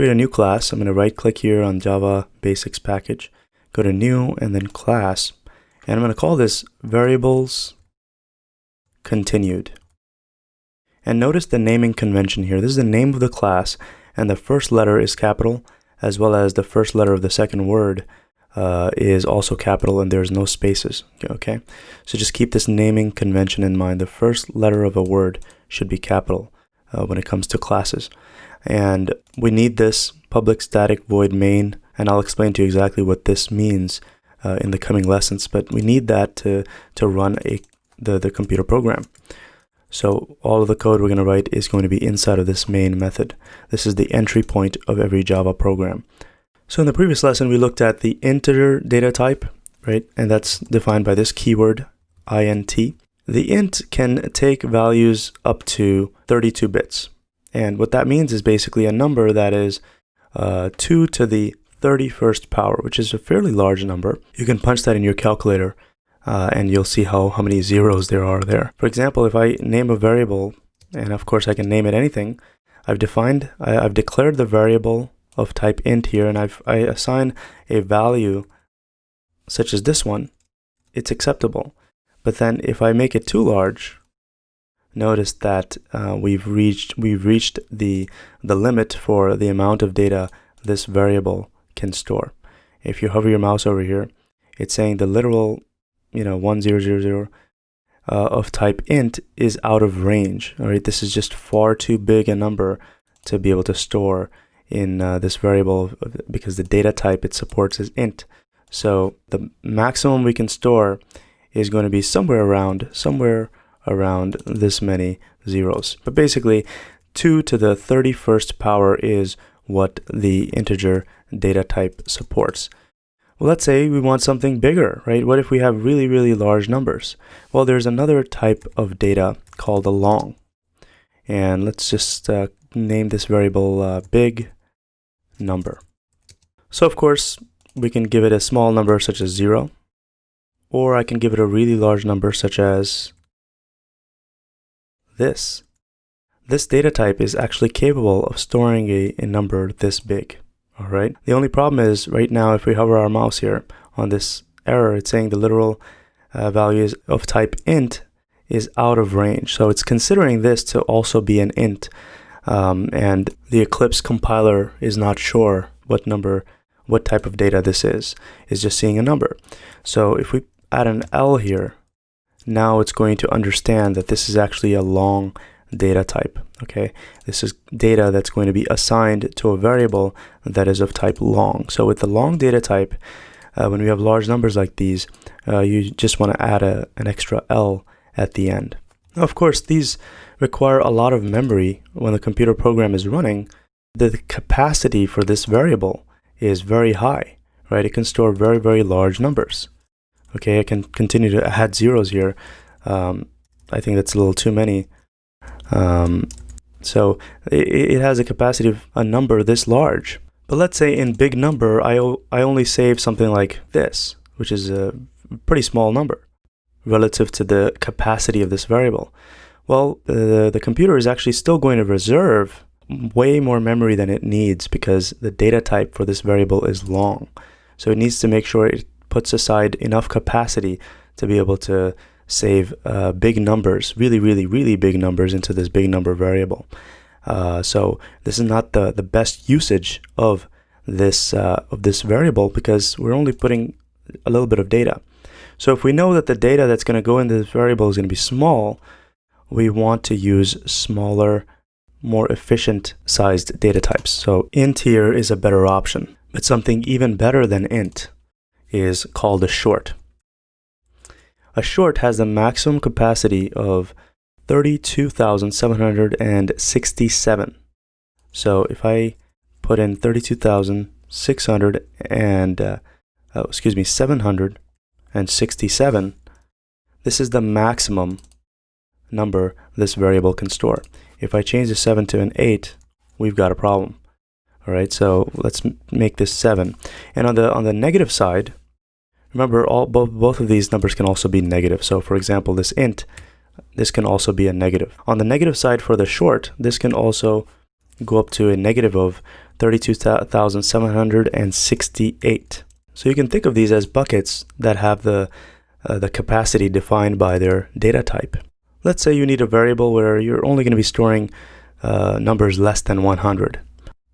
Create a new class. I'm going to right click here on Java Basics package, go to new and then class, and I'm going to call this variables continued. And notice the naming convention here. This is the name of the class, and the first letter is capital, as well as the first letter of the second word is also capital, and there's no spaces. Okay, so just keep this naming convention in mind. The first letter of a word should be capital when it comes to classes. And we need this public static void main, and I'll explain to you exactly what this means in the coming lessons, but we need that to run the computer program. So all of the code we're going to write is going to be inside of this main method. This is the entry point of every Java program. So in the previous lesson, we looked at the integer data type, right? And that's defined by this keyword, int. The int can take values up to 32 bits. And what that means is basically a number that is 2 to the 31st power, which is a fairly large number. You can punch that in your calculator and you'll see how many zeros there are there. For example, if I name a variable, and of course I can name it anything, I've declared the variable of type int here, and I assign a value such as this one, it's acceptable. But then if I make it too large, notice that we've reached the limit for the amount of data this variable can store. If you hover your mouse over here, it's saying the literal 1000 of type int is out of range. All right, this is just far too big a number to be able to store in this variable because the data type it supports is int. So the maximum we can store is going to be somewhere around this many zeros. But basically 2 to the 31st power is what the integer data type supports. Well, let's say we want something bigger, right? What if we have really, really large numbers? Well, there's another type of data called a long. And let's just name this variable big number. So of course, we can give it a small number such as 0, or I can give it a really large number such as this. This data type is actually capable of storing a number this big. All right. The only problem is right now, if we hover our mouse here on this error, it's saying the literal value of type int is out of range. So it's considering this to also be an int. And the Eclipse compiler is not sure what type of data this is. It's just seeing a number. So if we add an L here, now it's going to understand that this is actually a long data type. Okay, this is data that's going to be assigned to a variable that is of type long. So with the long data type, when we have large numbers like these, you just want to add an extra L at the end. Now, of course, these require a lot of memory when the computer program is running. The capacity for this variable is very high, right? It can store very, very large numbers. Okay, I can continue to add zeros here. I think that's a little too many. So it has a capacity of a number this large. But let's say in big number, I only save something like this, which is a pretty small number relative to the capacity of this variable. Well, the computer is actually still going to reserve way more memory than it needs because the data type for this variable is long. So it needs to make sure it puts aside enough capacity to be able to save big numbers, really, really, really big numbers into this big number variable. So this is not the best usage of this variable because we're only putting a little bit of data. So if we know that the data that's going to go into this variable is going to be small, we want to use smaller, more efficient sized data types. So int here is a better option. But something even better than int is called a short. A short has a maximum capacity of 32,767. So if I put in 767, this is the maximum number this variable can store. If I change the 7 to an 8, we've got a problem. All right, so let's make this 7. And on the negative side, remember both of these numbers can also be negative. So for example, this int, this can also be a negative. On the negative side for the short, this can also go up to a negative of 32,768. So you can think of these as buckets that have the capacity defined by their data type. Let's say you need a variable where you're only going to be storing numbers less than 100.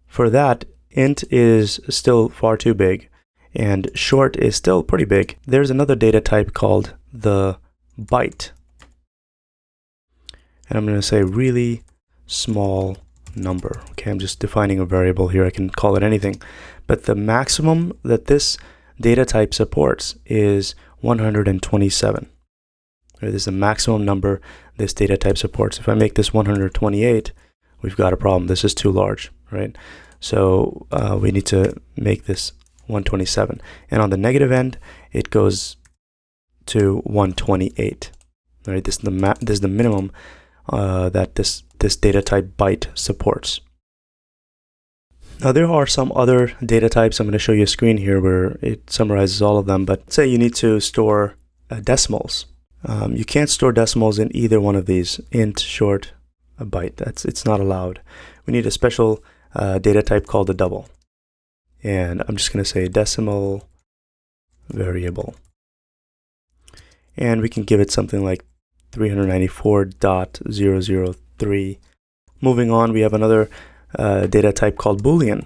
For that, int is still far too big, and short is still pretty big. There's another data type called the byte. And I'm going to say really small number. Okay, I'm just defining a variable here. I can call it anything. But the maximum that this data type supports is 127. This is the maximum number this data type supports. If I make this 128, we've got a problem. This is too large, right? So we need to make this 127. And on the negative end, it goes to 128. Right? This is the minimum that this data type byte supports. Now there are some other data types. I'm going to show you a screen here where it summarizes all of them. But say you need to store decimals. You can't store decimals in either one of these, int, short, a byte. It's not allowed. We need a special data type called a double. And I'm just going to say decimal variable. And we can give it something like 394.003. Moving on, we have another data type called Boolean.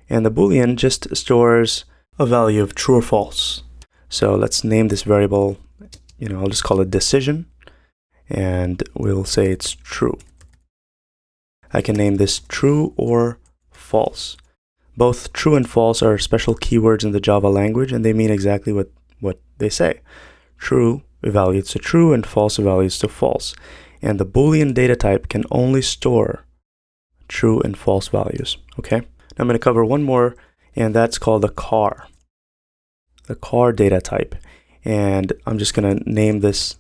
And the Boolean just stores a value of true or false. So let's name this variable, I'll just call it decision, and we'll say it's true. I can name this true or false. Both true and false are special keywords in the Java language, and they mean exactly what they say. True evaluates to true and false evaluates to false. And the Boolean data type can only store true and false values. Okay? Now I'm going to cover one more, and that's called a char. The char data type. And I'm just going to name this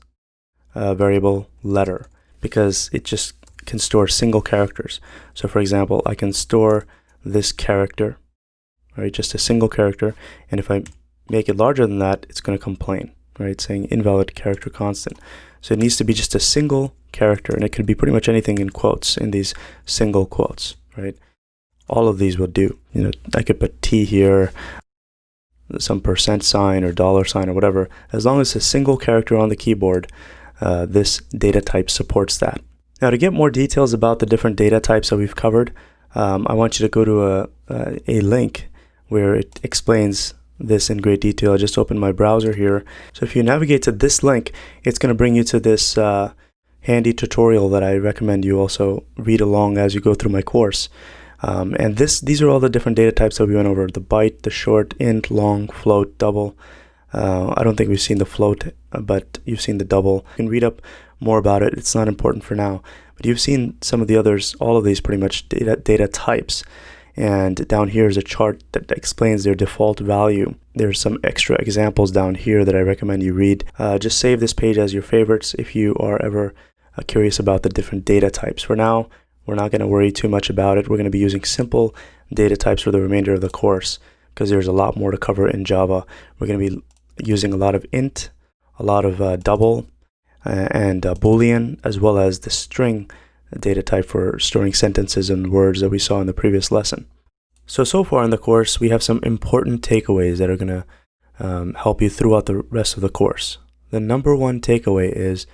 variable letter because it just can store single characters. So for example, I can store this character, right? Just a single character. And if I make it larger than that, it's going to complain, right? Saying invalid character constant. So it needs to be just a single character, and it could be pretty much anything in quotes, in these single quotes, right? All of these will do. I could put T here, some %sign or $sign or whatever. As long as a single character on the keyboard, this data type supports that. Now to get more details about the different data types that we've covered, I want you to go to a link where it explains this in great detail. I just opened my browser here. So if you navigate to this link, it's going to bring you to this handy tutorial that I recommend you also read along as you go through my course. And these are all the different data types that we went over: the byte, the short, int, long, float, double. I don't think we've seen the float, but you've seen the double. You can read up more about it. It's not important for now, but you've seen some of the others, all of these pretty much data types. And down here is a chart that explains their default value. There's some extra examples down here that I recommend you read. Just save this page as your favorites if you are ever curious about the different data types. For now, we're not going to worry too much about it. We're going to be using simple data types for the remainder of the course because there's a lot more to cover in Java. We're going to be using a lot of int, a lot of double, and Boolean, as well as the string data type for storing sentences and words that we saw in the previous lesson. So far in the course, we have some important takeaways that are going to help you throughout the rest of the course. The number one takeaway is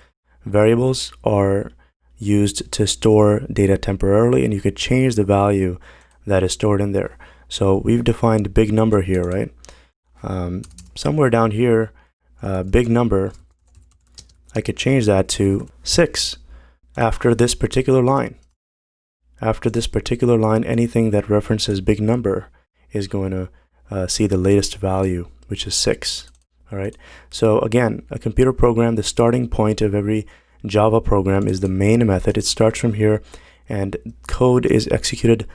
variables are used to store data temporarily, and you could change the value that is stored in there. So we've defined big number here, right? Somewhere down here, big number, I could change that to 6 after this particular line. After this particular line, anything that references big number is going to see the latest value, which is 6. All right. So again, a computer program, the starting point of every Java program is the main method. It starts from here, and code is executed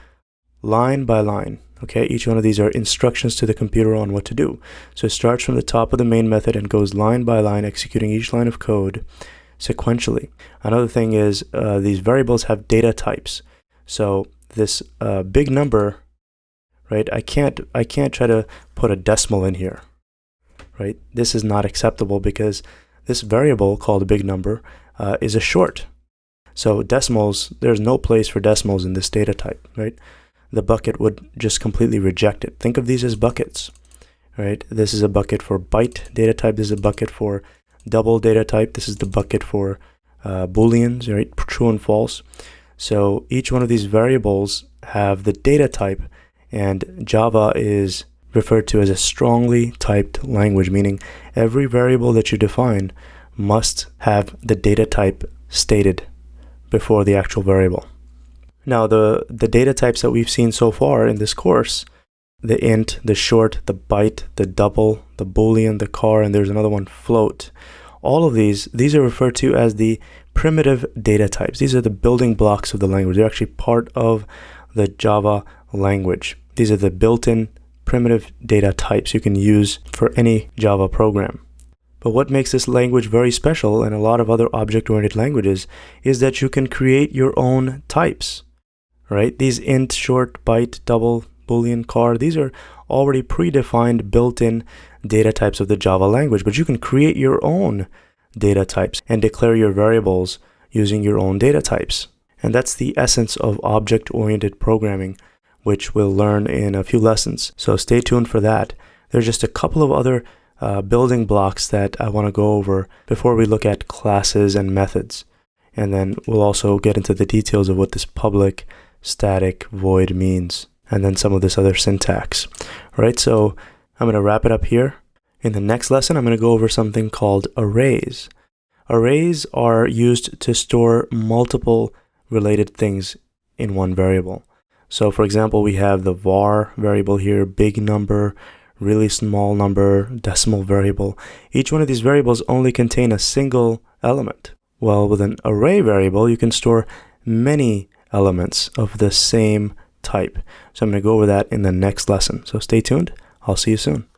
line by line. Okay, each one of these are instructions to the computer on what to do. So it starts from the top of the main method and goes line by line, executing each line of code sequentially. Another thing is these variables have data types. So this big number, right? I can't try to put a decimal in here, right? This is not acceptable because this variable called a big number is a short. So decimals, there's no place for decimals in this data type, right? the bucket would just completely reject it. Think of these as buckets, right? This is a bucket for byte data type. This is a bucket for double data type. This is the bucket for booleans, right? True and false. So each one of these variables have the data type, and Java is referred to as a strongly typed language, meaning every variable that you define must have the data type stated before the actual variable. Now, the data types that we've seen so far in this course, the int, the short, the byte, the double, the boolean, the char, and there's another one, float. All of these are referred to as the primitive data types. These are the building blocks of the language. They're actually part of the Java language. These are the built-in primitive data types you can use for any Java program. But what makes this language very special and a lot of other object-oriented languages is that you can create your own types, right? These int, short, byte, double, boolean, char, these are already predefined built-in data types of the Java language, but you can create your own data types and declare your variables using your own data types. And that's the essence of object-oriented programming, which we'll learn in a few lessons. So stay tuned for that. There's just a couple of other building blocks that I want to go over before we look at classes and methods. And then we'll also get into the details of what this public, static, void means, and then some of this other syntax. All right, so I'm going to wrap it up here. In the next lesson, I'm going to go over something called arrays. Arrays are used to store multiple related things in one variable. So for example, we have the var variable here, big number, really small number, decimal variable. Each one of these variables only contain a single element. Well, with an array variable, you can store many elements of the same type. So I'm going to go over that in the next lesson. So stay tuned. I'll see you soon.